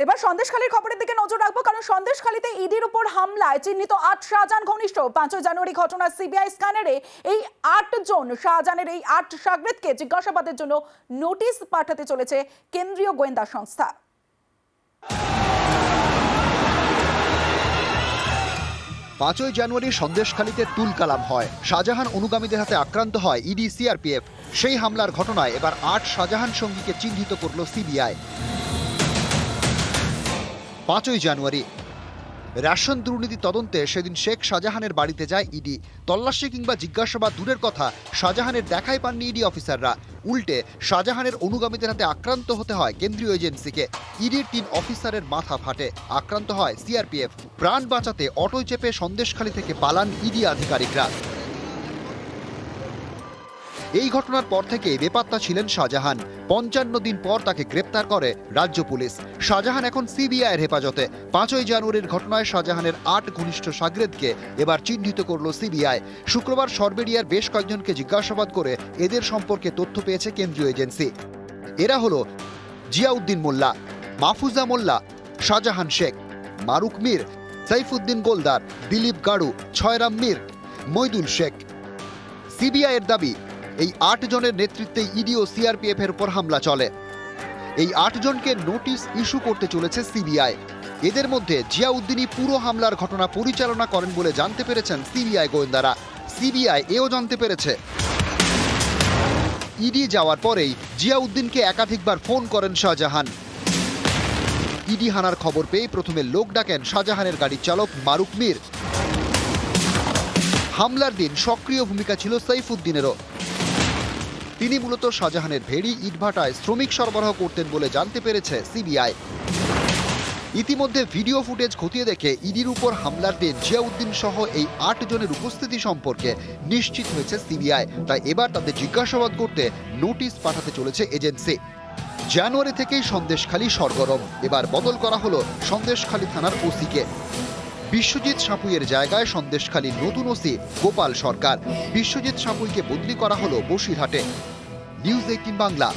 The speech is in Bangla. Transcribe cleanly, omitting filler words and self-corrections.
এবার সন্দেশখালীর খবরের দিকে নজর রাখবো, কারণ সন্দেশখালীতে ইডির উপর হামলায় চিহ্নিত ৮ শাহজাহান ঘনিষ্ঠ ৫ জানুয়ারি ঘটনা সিবিআই স্ক্যানারে এই ৮ জন শাহজাহানের এই ৮ শাগরেদকে জিজ্ঞাসাবাদের জন্য নোটিশ পাঠাতে চলেছে কেন্দ্রীয় গোয়েন্দা সংস্থা। ৫ জানুয়ারি সন্দেশখালীতে তুলকালাম হয়, শাহজাহান অনুগামীদের হাতে আক্রান্ত হয় ইডি সিআরপিএফ। সেই হামলার ঘটনায় এবার ৮ শাহজাহান সঙ্গীকে চিহ্নিত করল সিবিআই। ৫ জানুয়ারি রেশন দুর্নীতি তদন্তে সেদিন শেখ শাহজাহানের বাড়িতে যায় ইডি। তল্লাশি কিংবা জিজ্ঞাসাবাদ দূরের কথা, শাহজাহানের দেখাই পাননি ইডি অফিসাররা। উল্টে শাহজাহানের অনুগামীদের হাতে আক্রান্ত হতে হয় কেন্দ্রীয় এজেন্সিকে। ইডির ৩ অফিসারের মাথা ফাটে, আক্রান্ত হয় সিআরপিএফ। প্রাণ বাঁচাতে অটোয় চেপে সন্দেশখালী থেকে পালান ইডি আধিকারিকরা। এই ঘটনার পর থেকে বেপাত্তা ছিলেন শাহজাহান। ৫৫ দিন পর তাকে গ্রেপ্তার করে রাজ্য পুলিশ। শাহজাহান এখন সিবিআইয়ের হেফাজতে। ৫ জানুয়ারির ঘটনায় শাহজাহানের ৮ ঘনিষ্ঠ শাগরেদকে এবার চিহ্নিত করল সিবিআই। শুক্রবার সরবেরিয়ার বেশ কয়েকজনকে জিজ্ঞাসাবাদ করে এদের সম্পর্কে তথ্য পেয়েছে কেন্দ্রীয় এজেন্সি। এরা হলো জিয়াউদ্দিন মোল্লা, মাহফুজা মোল্লা, শাহজাহান শেখ, মারুক মীর, সাইফুদ্দিন গোলদার, দিলীপ গাড়ু, ছয়রাম মীর, মইদুল শেখ। সিবিআইয়ের দাবি, এই ৮ জনের নেতৃত্বে ইডি ও সিআরপিএফ এর উপর হামলা চলে। এই ৮ জনকে নোটিশ ইস্যু করতে চলেছে সিবিআই। এদের মধ্যে জিয়াউদ্দিনই পুরো হামলার ঘটনা পরিচালনা করেন বলে জানতে পেরেছেন সিবিআই গোয়েন্দারা। সিবিআই এও জানতে পেরেছে, ইডি যাওয়ার পরেই জিয়াউদ্দিনকে একাধিকবার ফোন করেন শাহজাহান। ইডি হানার খবর পেয়ে প্রথমে লোক ডাকেন শাহজাহানের গাড়ির চালক মারুক মীর। হামলার দিন সক্রিয় ভূমিকা ছিল সাইফুদ্দিনেরও। তিনি মূলত শাহজাহানের ভেড়ি ইটভাটায় শ্রমিক সরবরাহ করতেন বলে জানতে পেরেছে সিবিআই। ইতিমধ্যে ভিডিও ফুটেজ খতিয়ে দেখে ইডির উপর হামলার দিন জিয়াউদ্দিন সহ এই ৮ জনের উপস্থিতি সম্পর্কে নিশ্চিত হয়েছে সিবিআই। তাই এবার তাদের জিজ্ঞাসাবাদ করতে নোটিশ পাঠাতে চলেছে এজেন্সি। জানুয়ারি থেকেই সন্দেশখালী সরগরম। এবার বদল করা হলো সন্দেশখালী থানার ওসিকে। বিশ্বজিৎ সাপুইয়ের জায়গায় সন্দেশখালীর নতুন ওসি গোপাল সরকার। বিশ্বজিৎ সাপুইকে বদলি করা হলো বসিরহাটে। নিউজ 18 বাংলা।